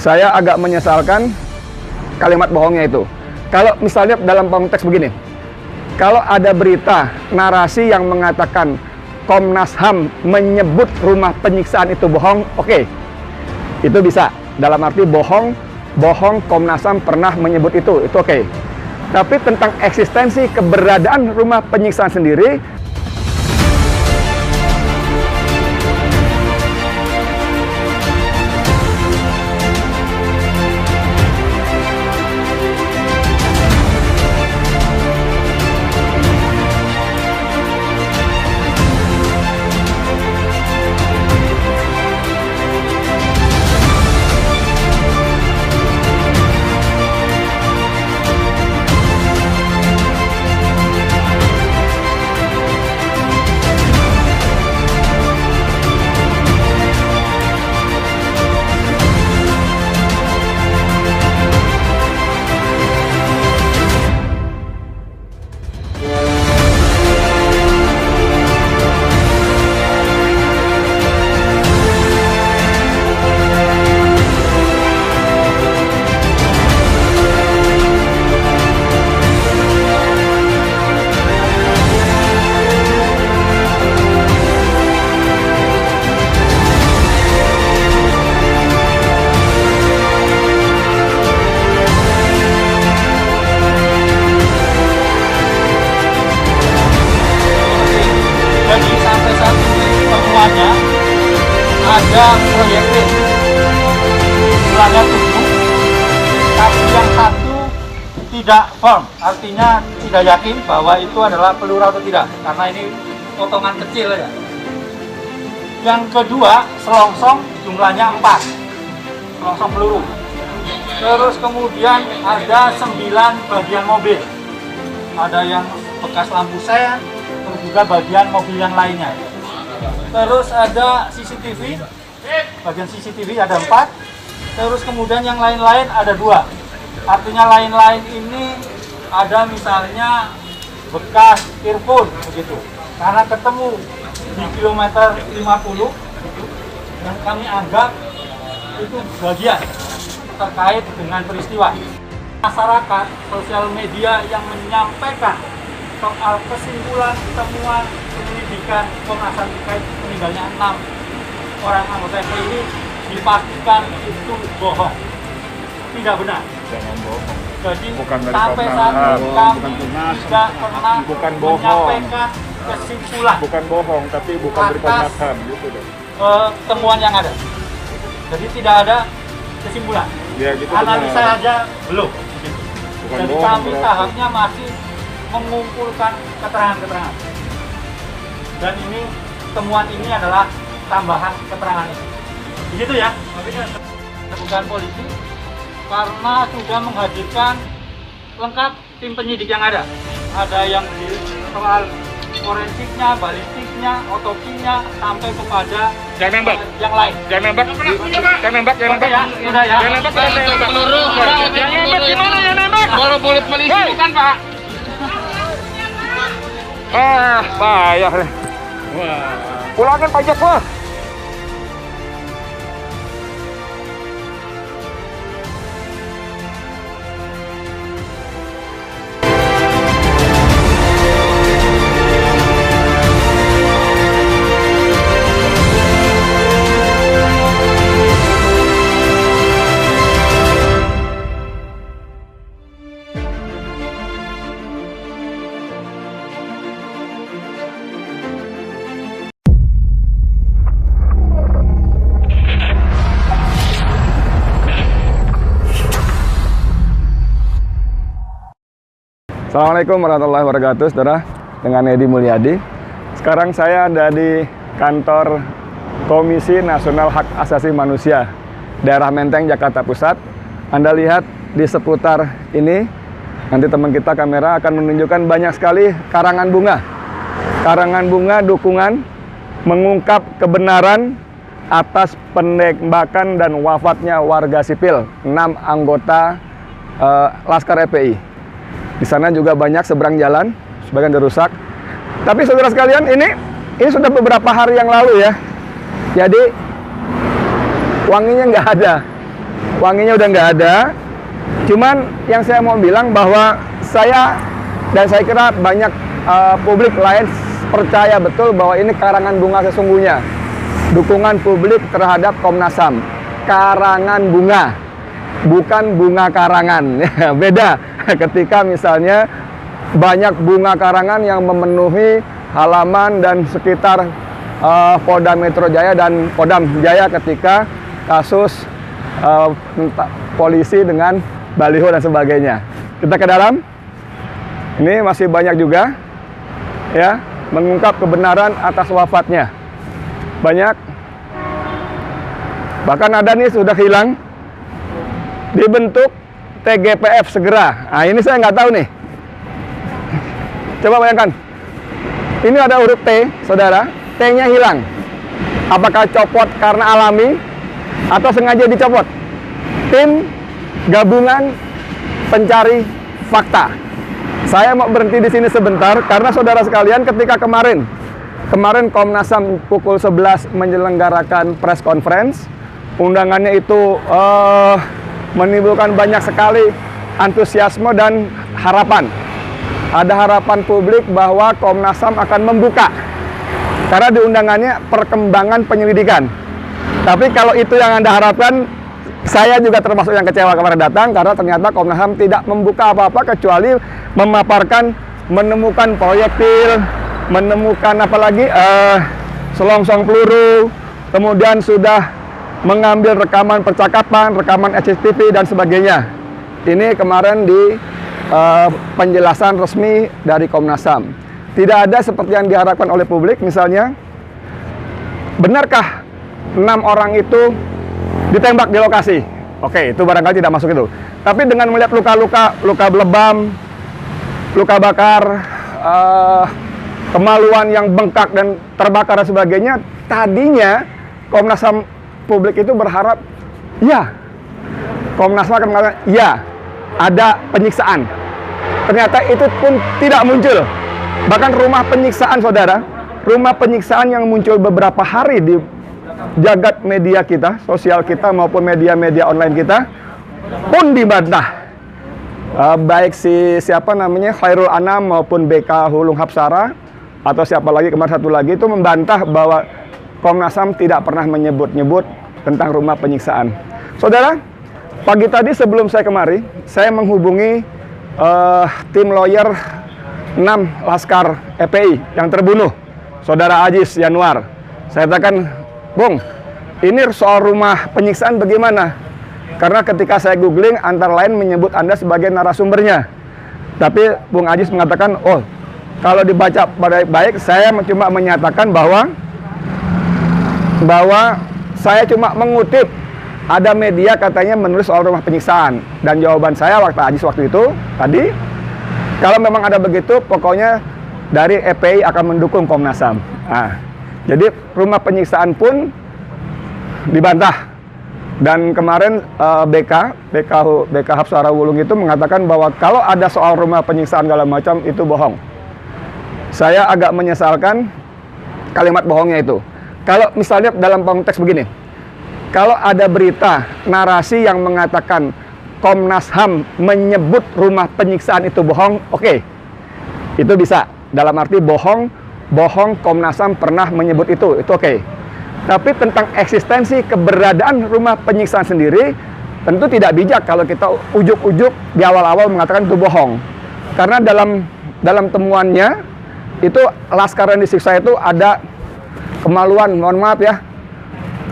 saya agak menyesalkan kalimat bohongnya itu. Kalau misalnya dalam konteks begini, kalau ada berita, narasi yang mengatakan Komnas HAM menyebut rumah penyiksaan itu bohong, oke. Itu bisa. Dalam arti bohong Komnas HAM pernah menyebut itu oke. Tapi tentang eksistensi keberadaan rumah penyiksaan sendiri, ada proyektil belanda tubuh, tapi yang satu tidak firm, artinya tidak yakin bahwa itu adalah peluru atau tidak, karena ini potongan kecil ya. Yang kedua, selongsong jumlahnya 4 selongsong peluru. Terus kemudian ada 9 bagian mobil, ada yang bekas lampu sen, terus juga bagian mobil yang lainnya. Terus ada CCTV, bagian CCTV ada 4. Terus kemudian yang lain-lain ada 2. Artinya lain-lain ini ada misalnya bekas earphone begitu. Karena ketemu di kilometer 50 yang kami anggap itu bagian terkait dengan peristiwa. Masyarakat, sosial media yang menyampaikan soal kesimpulan temuan penyelidikan Komnas HAM terkait meninggalnya 6 orang anggota FPI ini dipastikan itu bohong, tidak benar. Jangan bohong. Jadi bukan dari sampai Komnas saat HAM, ini kami bukan tidak pernah bukan bohong. menyampaikan kesimpulan. Bukan bohong, tapi bukan dari Komnas HAM gitu deh. Temuan yang ada. Jadi tidak ada kesimpulan. Ya, gitu Analisa benar. saja belum. Gitu. Bukan Jadi bohong, kami berarti. tahapnya masih mengumpulkan keterangan-keterangan. Dan ini temuan ini adalah tambahan keterangan ini. Begitu ya. Bukan polisi karena sudah menghadirkan lengkap tim penyidik yang ada. Ada yang di soal forensiknya, balistiknya, otopsinya, sampai kepada Jangan nembak. yang lain. Jangan nembak. Jangan nembak. Jangan Oke nembak. ya, sudah ya. Jangan nembak. Jangan nembak. Jangan nembak. Gimana ya nembak? Baru polisi bukan Pak. Bayar. Wah. Pulangin pajak gua. Assalamualaikum warahmatullahi wabarakatuh, saudara. Dengan Edi Mulyadi. Sekarang saya ada di kantor Komisi Nasional Hak Asasi Manusia, daerah Menteng, Jakarta Pusat. Anda lihat di seputar ini, nanti teman kita kamera akan menunjukkan banyak sekali karangan bunga. Karangan bunga dukungan mengungkap kebenaran atas penembakan dan wafatnya warga sipil, 6 anggota Laskar FPI. Di sana juga banyak seberang jalan, sebagian dirusak. Tapi saudara sekalian, ini sudah beberapa hari yang lalu ya. Jadi wanginya nggak ada. wanginya udah nggak ada. Cuman yang saya mau bilang bahwa saya kira banyak publik lain percaya betul bahwa ini karangan bunga sesungguhnya. Dukungan publik terhadap Komnas HAM. Karangan bunga, bukan bunga karangan. Beda ketika misalnya banyak bunga karangan yang memenuhi halaman dan sekitar Polda Metro Jaya dan Kodam Jaya ketika kasus polisi dengan baliho dan sebagainya. Kita ke dalam. Ini masih banyak juga ya mengungkap kebenaran atas wafatnya. Banyak. Bahkan ada nih sudah hilang. Dibentuk TGPF segera. Nah, ini saya nggak tahu nih. Coba bayangkan. Ini ada huruf T, saudara. T-nya hilang. Apakah copot karena alami atau sengaja dicopot? Tim gabungan pencari fakta. Saya mau berhenti di sini sebentar karena saudara sekalian ketika kemarin Komnas HAM pukul 11 menyelenggarakan press conference, undangannya itu menimbulkan banyak sekali antusiasme dan harapan. Ada harapan publik bahwa Komnas HAM akan membuka karena di undangannya perkembangan penyelidikan. Tapi kalau itu yang Anda harapkan, saya juga termasuk yang kecewa kemarin datang karena ternyata Komnas HAM tidak membuka apa-apa kecuali memaparkan menemukan proyektil, menemukan apalagi selongsong peluru, kemudian sudah mengambil rekaman percakapan, rekaman CCTV dan sebagainya. Ini kemarin di penjelasan resmi dari Komnas HAM. Tidak ada seperti yang diharapkan oleh publik, misalnya, benarkah 6 orang itu ditembak di lokasi? Oke, itu barangkali tidak masuk itu. Tapi dengan melihat luka-luka, luka lebam, luka bakar, kemaluan yang bengkak dan terbakar dan sebagainya, tadinya Komnas HAM publik itu berharap, ya, Komnas HAM akan mengatakan, ya, ada penyiksaan. Ternyata itu pun tidak muncul. Bahkan rumah penyiksaan, saudara, rumah penyiksaan yang muncul beberapa hari di jagat media kita, sosial kita maupun media-media online kita, pun dibantah. Baik siapa namanya, Khairul Anam maupun BK Hulung Hapsara, atau siapa lagi, kemarin satu lagi, itu membantah bahwa Komnas HAM tidak pernah menyebut-nyebut tentang rumah penyiksaan. Saudara, pagi tadi sebelum saya kemari, saya menghubungi tim lawyer 6 Laskar FPI yang terbunuh, Saudara Ajis Yanuar. Saya katakan, Bung, ini soal rumah penyiksaan bagaimana? Karena ketika saya googling, antara lain menyebut Anda sebagai narasumbernya. Tapi Bung Ajis mengatakan, oh, kalau dibaca baik-baik, saya cuma menyatakan bahwa saya cuma mengutip ada media katanya menulis soal rumah penyiksaan. Dan jawaban saya waktu itu tadi, kalau memang ada begitu, pokoknya dari FPI akan mendukung Komnas HAM. Nah, jadi rumah penyiksaan pun dibantah. Dan kemarin BK Hapsara Wulung itu mengatakan bahwa kalau ada soal rumah penyiksaan segala macam itu bohong. Saya agak menyesalkan kalimat bohongnya itu. Kalau misalnya dalam konteks begini, kalau ada berita narasi yang mengatakan Komnas HAM menyebut rumah penyiksaan itu bohong, oke, itu bisa. Dalam arti bohong Komnas HAM pernah menyebut itu oke. Tapi tentang eksistensi keberadaan rumah penyiksaan sendiri, tentu tidak bijak kalau kita ujuk-ujuk di awal-awal mengatakan itu bohong. Karena dalam temuannya, itu laskar yang disiksa itu ada kemaluan, mohon maaf ya,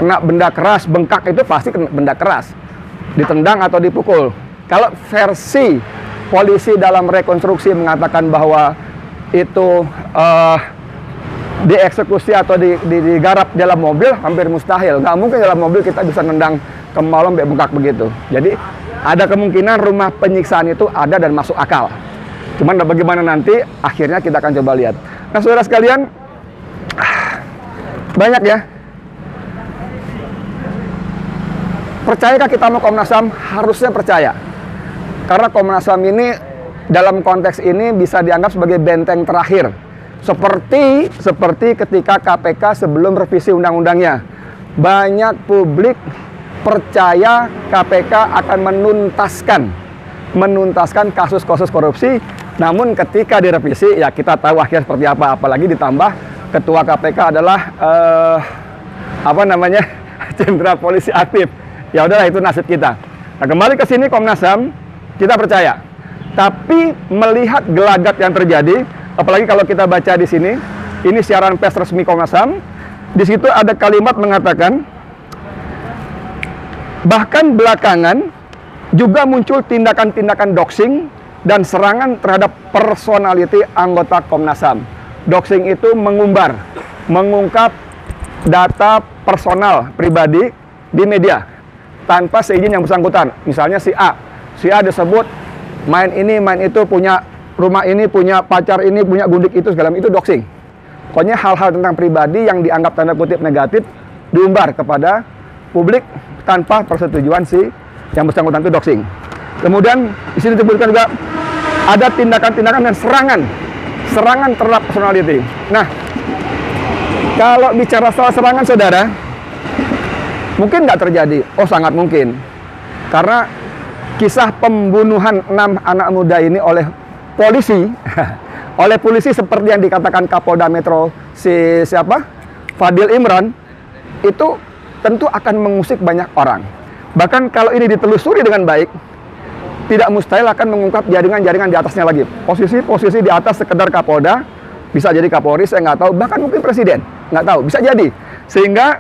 kena benda keras, bengkak itu pasti kena benda keras, ditendang atau dipukul. Kalau versi polisi dalam rekonstruksi mengatakan bahwa itu dieksekusi atau digarap dalam mobil, hampir mustahil. Nggak mungkin dalam mobil kita bisa nendang kemaluan sampai bengkak begitu. Jadi ada kemungkinan rumah penyiksaan itu ada dan masuk akal. Cuman bagaimana nanti, akhirnya kita akan coba lihat. Nah, saudara sekalian, banyak ya. Percayakah kita sama Komnas HAM? Harusnya percaya. Karena Komnas HAM ini dalam konteks ini bisa dianggap sebagai benteng terakhir. Seperti ketika KPK sebelum revisi undang-undangnya. Banyak publik percaya KPK akan menuntaskan kasus-kasus korupsi. Namun ketika direvisi, ya kita tahu akhirnya seperti apa. Apalagi ditambah ketua KPK adalah jenderal polisi aktif. Ya udahlah, itu nasib kita. Nah, kembali ke sini Komnas HAM, kita percaya. Tapi melihat gelagat yang terjadi, apalagi kalau kita baca di sini, ini siaran pers resmi Komnas HAM. Di situ ada kalimat mengatakan, bahkan belakangan juga muncul tindakan-tindakan doxing dan serangan terhadap personality anggota Komnas HAM. Doxing itu mengungkap data personal pribadi di media tanpa seizin yang bersangkutan. Misalnya si A disebut main ini, main itu, punya rumah ini, punya pacar ini, punya gundik itu, segala macam, itu doxing. Pokoknya hal-hal tentang pribadi yang dianggap tanda kutip negatif diumbar kepada publik tanpa persetujuan si yang bersangkutan, itu doxing. Kemudian di sini disebutkan juga ada tindakan-tindakan dan serangan terhadap personality. Nah, kalau bicara soal serangan, saudara, mungkin nggak terjadi. Oh, sangat mungkin. Karena kisah pembunuhan 6 anak muda ini oleh polisi seperti yang dikatakan Kapolda Metro Fadil Imran, itu tentu akan mengusik banyak orang. Bahkan kalau ini ditelusuri dengan baik, tidak mustahil akan mengungkap jaringan-jaringan di atasnya lagi. Posisi di atas sekedar Kapolda, bisa jadi Kapolri, saya nggak tahu, bahkan mungkin Presiden, nggak tahu, bisa jadi. Sehingga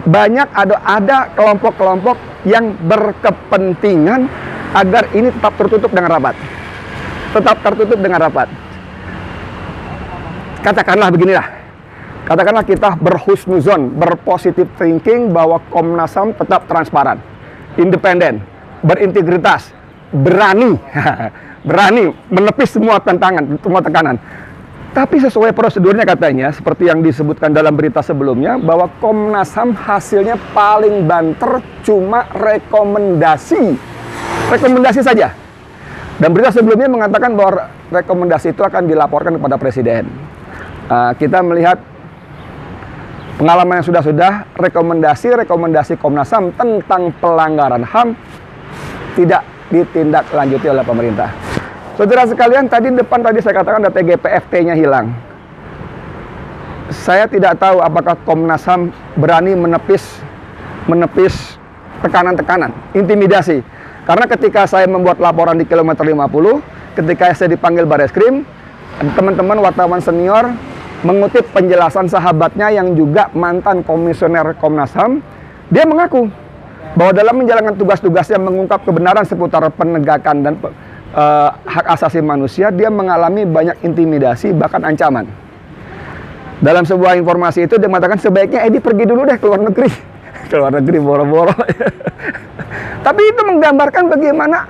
banyak ada kelompok-kelompok yang berkepentingan agar ini tetap tertutup dengan rapat. Katakanlah beginilah. Katakanlah kita berhusnuzon, berpositif thinking bahwa Komnas HAM tetap transparan, independen, berintegritas, berani menepis semua tekanan. Tapi sesuai prosedurnya katanya, seperti yang disebutkan dalam berita sebelumnya, bahwa Komnas HAM hasilnya paling banter cuma rekomendasi saja. Dan berita sebelumnya mengatakan bahwa rekomendasi itu akan dilaporkan kepada Presiden. Kita melihat pengalaman yang sudah rekomendasi Komnas HAM tentang pelanggaran HAM tidak ditindaklanjuti oleh pemerintah. Saudara sekalian, tadi saya katakan ada TGPFT-nya hilang. Saya tidak tahu apakah Komnas HAM berani menepis tekanan-tekanan, intimidasi. Karena ketika saya membuat laporan di kilometer 50, ketika saya dipanggil Bareskrim, teman-teman wartawan senior mengutip penjelasan sahabatnya yang juga mantan komisioner Komnas HAM, dia mengaku bahwa dalam menjalankan tugas-tugasnya mengungkap kebenaran seputar penegakan dan hak asasi manusia, dia mengalami banyak intimidasi, bahkan ancaman. Dalam sebuah informasi itu dia mengatakan sebaiknya Edi pergi dulu deh ke luar negeri boro-boro. Tapi itu menggambarkan bagaimana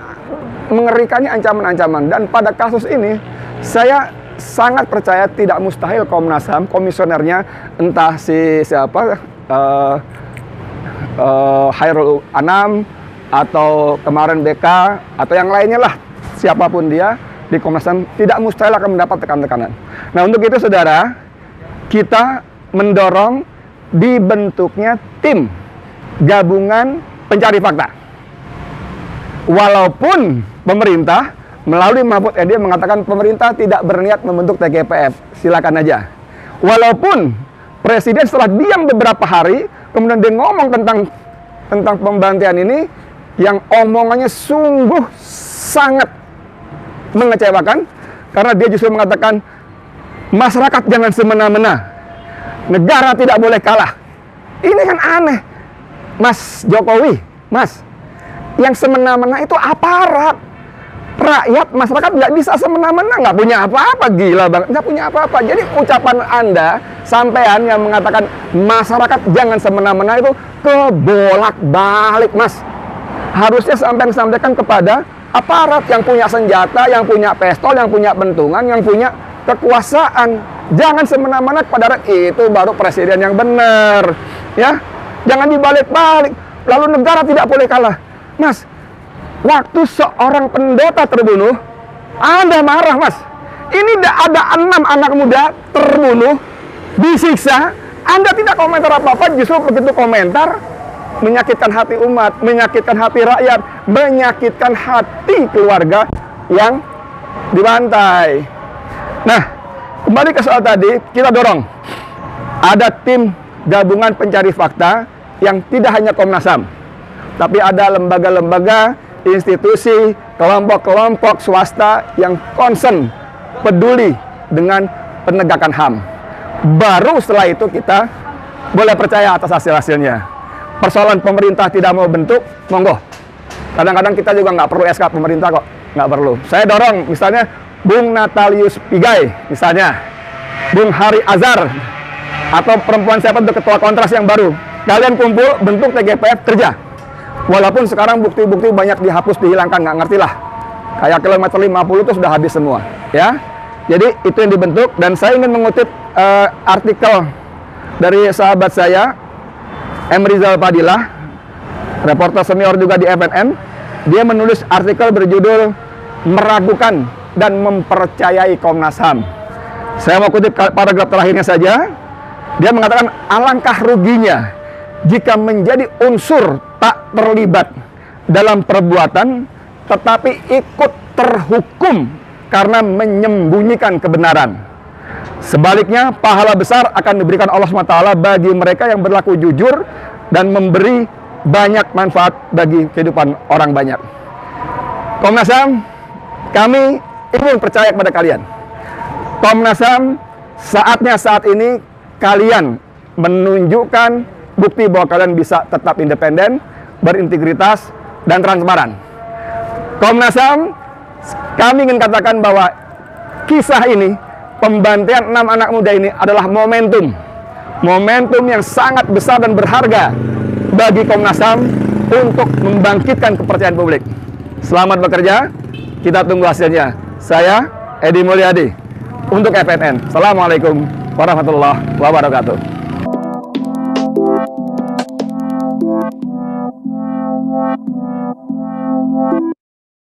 mengerikannya ancaman-ancaman. Dan pada kasus ini saya sangat percaya tidak mustahil Komnas HAM, komisionernya entah Hairul Anam atau kemarin BK atau yang lainnya lah, siapapun dia di Komnas HAM tidak mustahil akan mendapat tekanan-tekanan. Nah, untuk itu saudara, kita mendorong dibentuknya tim gabungan pencari fakta. Walaupun pemerintah melalui Mahfud MD mengatakan pemerintah tidak berniat membentuk TGPF, silakan aja. Walaupun Presiden setelah diam beberapa hari, kemudian dia ngomong tentang pembantian ini, yang omongannya sungguh sangat mengecewakan, karena dia justru mengatakan masyarakat jangan semena-mena, negara tidak boleh kalah. Ini kan aneh, Mas Jokowi, Mas. Yang semena-mena itu aparat. Rakyat, masyarakat nggak bisa semena-mena, nggak punya apa-apa, gila banget, nggak punya apa-apa. Jadi ucapan Anda, sampean yang mengatakan masyarakat jangan semena-mena itu kebolak-balik, Mas. Harusnya sampean sampaikan kepada aparat yang punya senjata, yang punya pistol, yang punya bentungan, yang punya kekuasaan. Jangan semena-mena kepada rakyat, itu baru presiden yang benar, ya. Jangan dibalik-balik. Lalu negara tidak boleh kalah, Mas. Waktu seorang pendeta terbunuh, Anda marah, Mas. Ini ada 6 anak muda terbunuh, disiksa, Anda tidak komentar apa-apa, justru begitu komentar, menyakitkan hati umat, menyakitkan hati rakyat, menyakitkan hati keluarga yang dibantai. Nah, kembali ke soal tadi, kita dorong ada tim gabungan pencari fakta yang tidak hanya Komnas HAM, tapi ada lembaga-lembaga, institusi, kelompok-kelompok swasta yang concern, peduli dengan penegakan HAM. Baru setelah itu kita boleh percaya atas hasil-hasilnya. Persoalan pemerintah tidak mau bentuk, monggo. Kadang-kadang kita juga nggak perlu SK pemerintah kok, nggak perlu. Saya dorong misalnya Bung Natalius Pigai, misalnya Bung Hari Azhar, atau perempuan siapa untuk ketua kontras yang baru. Kalian kumpul, bentuk TGPF, kerja. Walaupun sekarang bukti-bukti banyak dihapus, dihilangkan, nggak ngerti lah. Kayak kilometer 50 itu sudah habis semua, ya. Jadi itu yang dibentuk, dan saya ingin mengutip artikel dari sahabat saya, M. Rizal Fadilah, reporter senior juga di FNN. Dia menulis artikel berjudul "Meragukan dan Mempercayai Komnas HAM". Saya mau kutip paragraf terakhirnya saja. Dia mengatakan, alangkah ruginya jika menjadi unsur tak terlibat dalam perbuatan, tetapi ikut terhukum karena menyembunyikan kebenaran. Sebaliknya, pahala besar akan diberikan Allah SWT bagi mereka yang berlaku jujur dan memberi banyak manfaat bagi kehidupan orang banyak. Komnas HAM, kami ingin percaya kepada kalian. Komnas HAM, saatnya saat ini kalian menunjukkan bukti bahwa kalian bisa tetap independen, berintegritas, dan transparan. Komnas HAM, kami ingin katakan bahwa kisah ini, pembantaian 6 anak muda ini adalah momentum yang sangat besar dan berharga bagi Komnas HAM untuk membangkitkan kepercayaan publik. Selamat bekerja, kita tunggu hasilnya. Saya Edi Mulyadi untuk FNN. Assalamualaikum warahmatullahi wabarakatuh.